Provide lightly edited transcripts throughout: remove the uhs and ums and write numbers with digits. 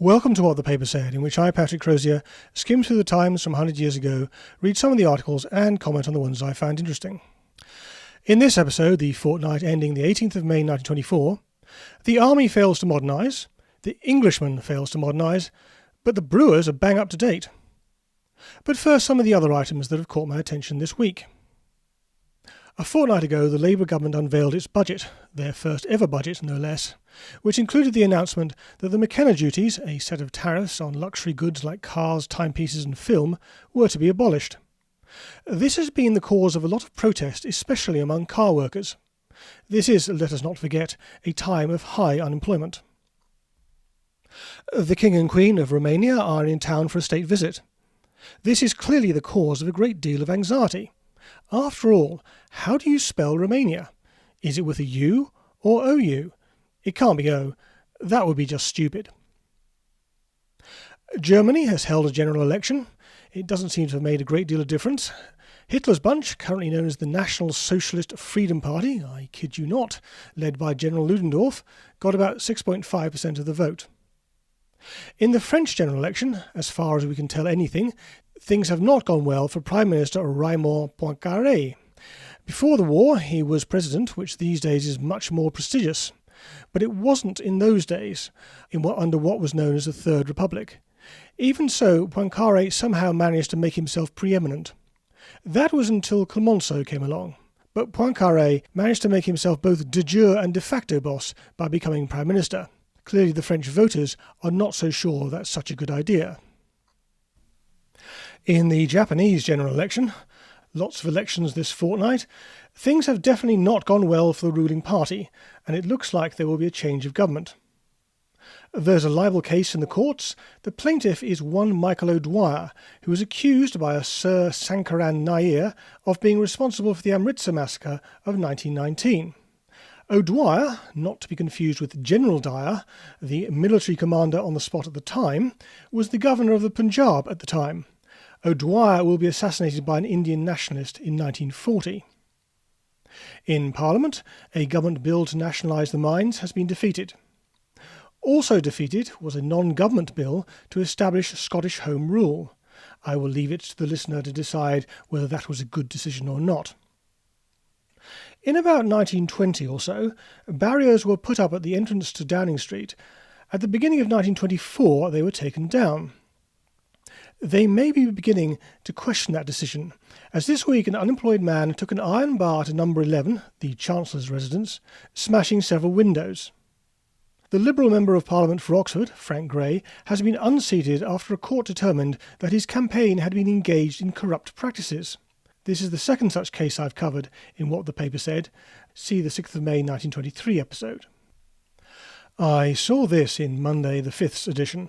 Welcome to What the Paper Said, in which I, Patrick Crozier, skim through the Times from 100 years ago, read some of the articles and comment on the ones I found interesting. In this episode, the fortnight ending the 18th of May 1924, the Army fails to modernise, the Englishman fails to modernise, but the Brewers are bang up to date. But first, some of the other items that have caught my attention this week. A fortnight ago, the Labour government unveiled its budget, their first ever budget no less, which included the announcement that the McKenna duties, a set of tariffs on luxury goods like cars, timepieces and film, were to be abolished. This has been the cause of a lot of protest, especially among car workers. This is, let us not forget, a time of high unemployment. The King and Queen of Romania are in town for a state visit. This is clearly the cause of a great deal of anxiety. After all, how do you spell Romania? Is it with a U or OU? It can't be O. That would be just stupid. Germany has held a general election. It doesn't seem to have made a great deal of difference. Hitler's bunch, currently known as the National Socialist Freedom Party, I kid you not, led by General Ludendorff, got about 6.5% of the vote. In the French general election, as far as we can tell anything, things have not gone well for Prime Minister Raymond Poincaré. Before the war, he was president, which these days is much more prestigious. But it wasn't in those days, under what was known as the Third Republic. Even so, Poincaré somehow managed to make himself preeminent. That was until Clemenceau came along. But Poincaré managed to make himself both de jure and de facto boss by becoming Prime Minister. Clearly the French voters are not so sure that's such a good idea. In the Japanese general election, lots of elections this fortnight, things have definitely not gone well for the ruling party, and it looks like there will be a change of government. There's a libel case in the courts. The plaintiff is one Michael O'Dwyer, who was accused by a Sir Sankaran Nair of being responsible for the Amritsar massacre of 1919. O'Dwyer, not to be confused with General Dyer, the military commander on the spot at the time, was the governor of the Punjab at the time. O'Dwyer will be assassinated by an Indian nationalist in 1940. In Parliament, a government bill to nationalise the mines has been defeated. Also defeated was a non-government bill to establish Scottish Home Rule. I will leave it to the listener to decide whether that was a good decision or not. In about 1920 or so, barriers were put up at the entrance to Downing Street. At the beginning of 1924 they were taken down. They may be beginning to question that decision, as this week an unemployed man took an iron bar to number 11, the Chancellor's residence, smashing several windows. The Liberal Member of Parliament for Oxford, Frank Grey, has been unseated after a court determined that his campaign had been engaged in corrupt practices. This is the second such case I've covered in What the Paper Said. See the 6th of May 1923 episode. I saw this in Monday the 5th's edition.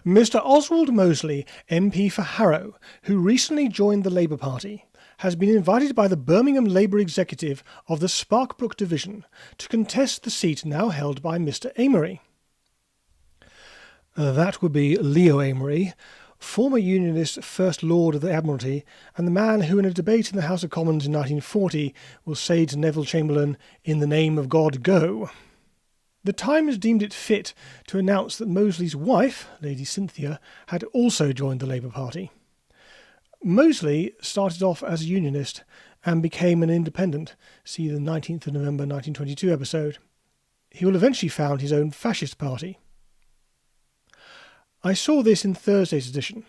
Mr. Oswald Mosley, MP for Harrow, who recently joined the Labour Party, has been invited by the Birmingham Labour Executive of the Sparkbrook Division to contest the seat now held by Mr. Amory. That would be Leo Amory, former Unionist First Lord of the Admiralty, and the man who in a debate in the House of Commons in 1940 will say to Neville Chamberlain, "In the name of God, go." The Times deemed it fit to announce that Mosley's wife, Lady Cynthia, had also joined the Labour Party. Mosley started off as a Unionist and became an independent, see the 19th of November 1922 episode. He will eventually found his own fascist party. I saw this in Thursday's edition.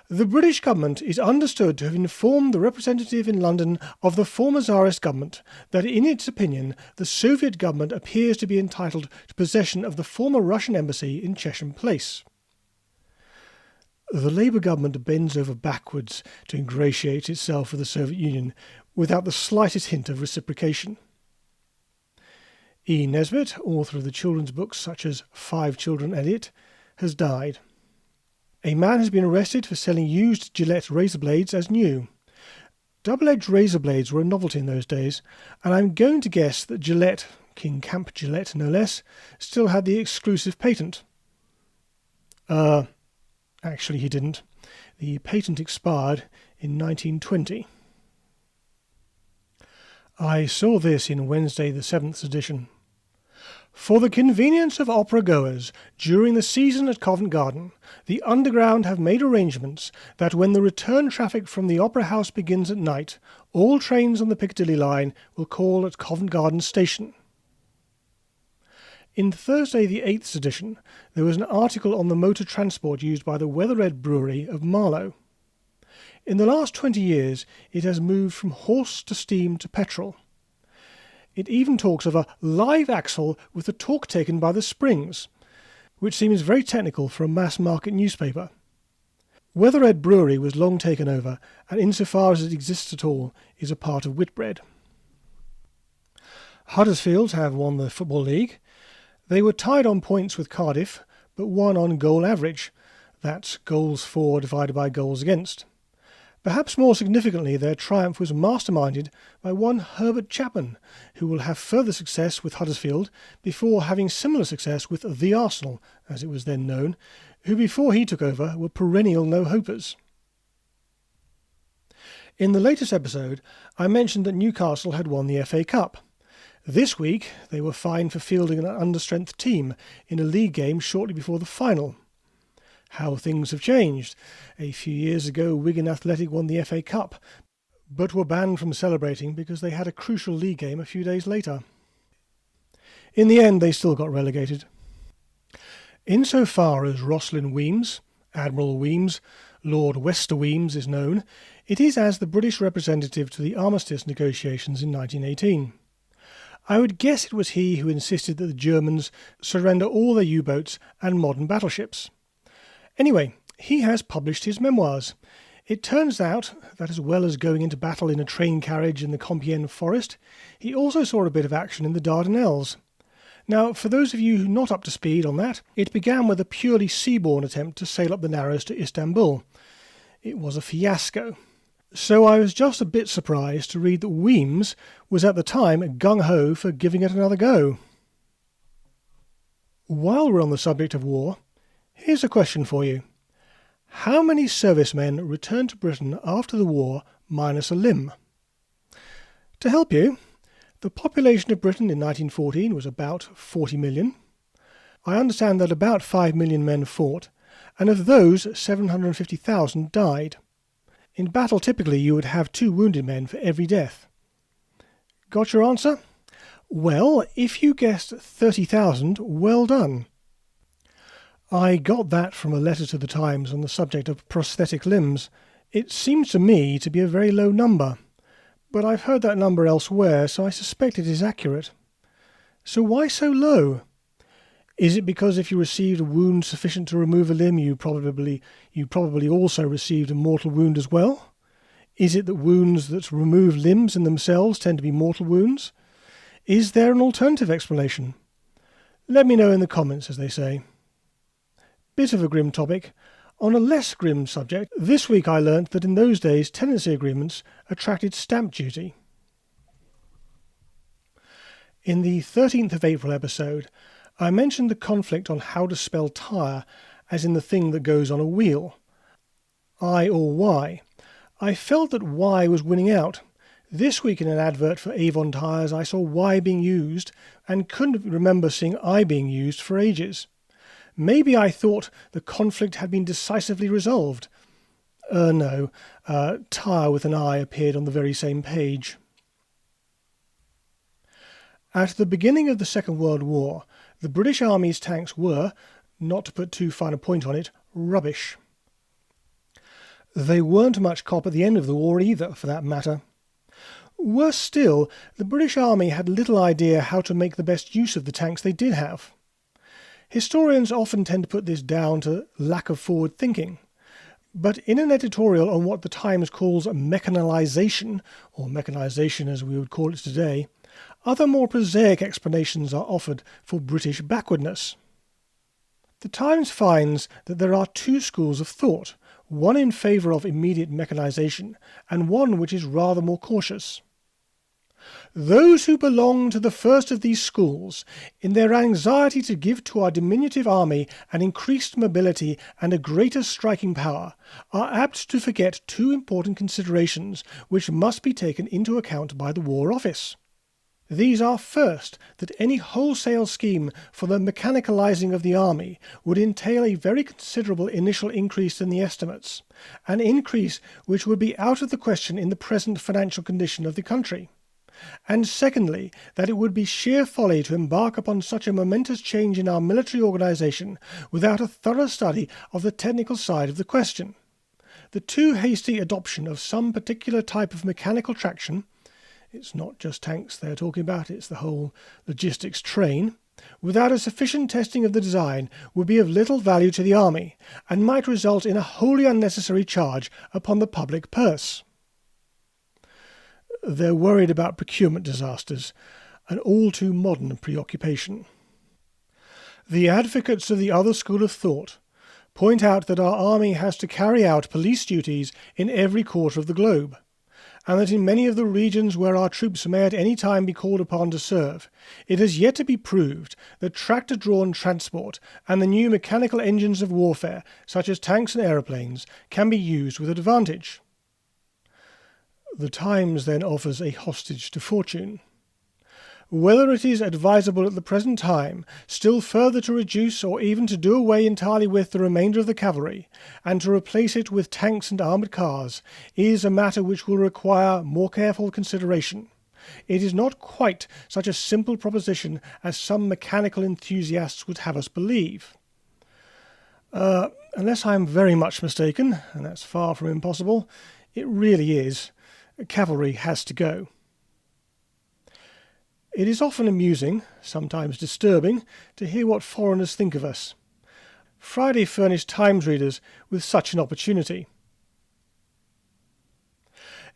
The British government is understood to have informed the representative in London of the former Tsarist government that in its opinion the Soviet government appears to be entitled to possession of the former Russian embassy in Chesham Place. The Labour government bends over backwards to ingratiate itself with the Soviet Union without the slightest hint of reciprocation. E. Nesbitt, author of the children's books such as 5 Children and It, has died. A man has been arrested for selling used Gillette razor blades as new. Double-edged razor blades were a novelty in those days, and I'm going to guess that Gillette, King Camp Gillette no less, still had the exclusive patent. Actually he didn't. The patent expired in 1920. I saw this in Wednesday the 7th's edition. For the convenience of opera-goers, during the season at Covent Garden, the Underground have made arrangements that when the return traffic from the Opera House begins at night, all trains on the Piccadilly line will call at Covent Garden Station. In Thursday the 8th edition, there was an article on the motor transport used by the Wethered Brewery of Marlow. In the last 20 years, it has moved from horse to steam to petrol. It even talks of a live axle with the torque taken by the springs, which seems very technical for a mass-market newspaper. Wethered Brewery was long taken over, and insofar as it exists at all, is a part of Whitbread. Huddersfield have won the Football League. They were tied on points with Cardiff, but won on goal average. That's goals for divided by goals against. Perhaps more significantly, their triumph was masterminded by one Herbert Chapman, who will have further success with Huddersfield before having similar success with the Arsenal, as it was then known, who before he took over were perennial no-hopers. In the latest episode, I mentioned that Newcastle had won the FA Cup. This week, they were fined for fielding an understrength team in a league game shortly before the final. How things have changed. A few years ago, Wigan Athletic won the FA Cup, but were banned from celebrating because they had a crucial league game a few days later. In the end, they still got relegated. Insofar as Rosslyn Wemyss, Admiral Wemyss, Lord Wester Wemyss is known, it is as the British representative to the armistice negotiations in 1918. I would guess it was he who insisted that the Germans surrender all their U-boats and modern battleships. Anyway, he has published his memoirs. It turns out that as well as going into battle in a train carriage in the Compiègne forest, he also saw a bit of action in the Dardanelles. Now, for those of you who are not up to speed on that, it began with a purely seaborne attempt to sail up the Narrows to Istanbul. It was a fiasco. So I was just a bit surprised to read that Wemyss was at the time gung-ho for giving it another go. While we're on the subject of war, here's a question for you. How many servicemen returned to Britain after the war minus a limb? To help you, the population of Britain in 1914 was about 40 million. I understand that about 5 million men fought, and of those 750,000 died. In battle typically you would have 2 wounded men for every death. Got your answer? Well, if you guessed 30,000, well done. I got that from a letter to the Times on the subject of prosthetic limbs. It seems to me to be a very low number, but I've heard that number elsewhere, so I suspect it is accurate. So why so low? Is it because if you received a wound sufficient to remove a limb, you probably also received a mortal wound as well? Is it that wounds that remove limbs in themselves tend to be mortal wounds? Is there an alternative explanation? Let me know in the comments, as they say. Bit of a grim topic. On a less grim subject, this week I learnt that in those days tenancy agreements attracted stamp duty. In the 13th of April episode, I mentioned the conflict on how to spell tyre, as in the thing that goes on a wheel. I or Y. I felt that Y was winning out. This week in an advert for Avon tyres I saw Y being used, and couldn't remember seeing I being used for ages. Maybe I thought the conflict had been decisively resolved. No, tyre with an I appeared on the very same page. At the beginning of the Second World War, the British Army's tanks were, not to put too fine a point on it, rubbish. They weren't much cop at the end of the war either, for that matter. Worse still, the British Army had little idea how to make the best use of the tanks they did have. Historians often tend to put this down to lack of forward thinking. But in an editorial on what the Times calls mechanization, or mechanization as we would call it today, other more prosaic explanations are offered for British backwardness. The Times finds that there are 2 schools of thought, one in favour of immediate mechanization, and one which is rather more cautious. Those who belong to the first of these schools, in their anxiety to give to our diminutive army an increased mobility and a greater striking power, are apt to forget 2 important considerations which must be taken into account by the War Office. These are first, that any wholesale scheme for the mechanicalizing of the army would entail a very considerable initial increase in the estimates, an increase which would be out of the question in the present financial condition of the country. And secondly, that it would be sheer folly to embark upon such a momentous change in our military organization without a thorough study of the technical side of the question. The too hasty adoption of some particular type of mechanical traction — it's not just tanks they're talking about, it's the whole logistics train — without a sufficient testing of the design would be of little value to the army, and might result in a wholly unnecessary charge upon the public purse. They're worried about procurement disasters, an all too modern preoccupation. The advocates of the other school of thought point out that our army has to carry out police duties in every quarter of the globe, and that in many of the regions where our troops may at any time be called upon to serve, it has yet to be proved that tractor-drawn transport and the new mechanical engines of warfare, such as tanks and aeroplanes, can be used with advantage. The Times then offers a hostage to fortune. Whether it is advisable at the present time still further to reduce or even to do away entirely with the remainder of the cavalry, and to replace it with tanks and armoured cars, is a matter which will require more careful consideration. It is not quite such a simple proposition as some mechanical enthusiasts would have us believe. Unless I am very much mistaken, and that's far from impossible, it really is. Cavalry has to go. It is often amusing, sometimes disturbing, to hear what foreigners think of us. Friday furnished Times readers with such an opportunity.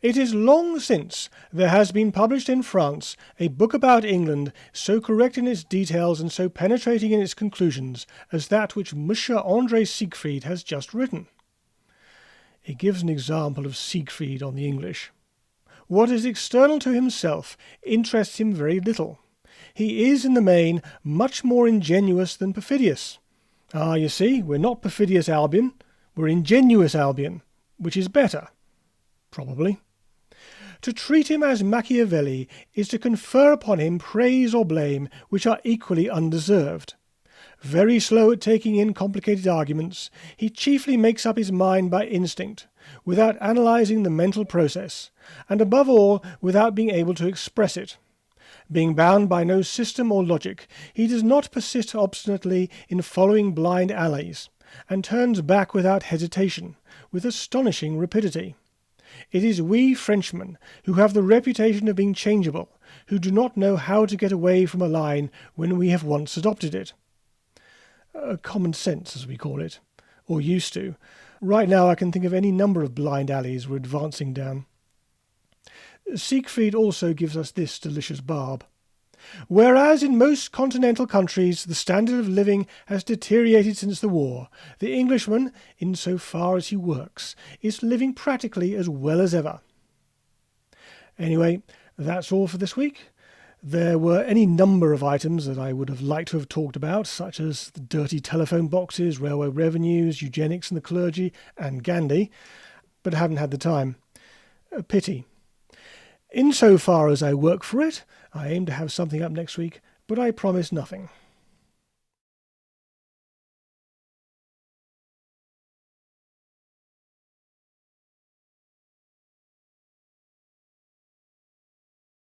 It is long since there has been published in France a book about England so correct in its details and so penetrating in its conclusions as that which Monsieur André Siegfried has just written. It gives an example of Siegfried on the English. What is external to himself interests him very little. He is, in the main, much more ingenuous than perfidious. You see, we're not perfidious Albion, we're ingenuous Albion, which is better, probably. To treat him as Machiavelli is to confer upon him praise or blame which are equally undeserved. Very slow at taking in complicated arguments, he chiefly makes up his mind by instinct, without analysing the mental process, and above all without being able to express it. Being bound by no system or logic, he does not persist obstinately in following blind alleys, and turns back without hesitation, with astonishing rapidity. It is we Frenchmen, who have the reputation of being changeable, who do not know how to get away from a line when we have once adopted it. Common sense, as we call it, or used to. Right now I can think of any number of blind alleys we're advancing down. Siegfried also gives us this delicious barb. Whereas in most continental countries the standard of living has deteriorated since the war, the Englishman, in so far as he works, is living practically as well as ever. Anyway, that's all for this week. There were any number of items that I would have liked to have talked about, such as the dirty telephone boxes, railway revenues, eugenics and the clergy, and Gandhi, but I haven't had the time. A pity. Insofar as I work for it, I aim to have something up next week, but I promise nothing.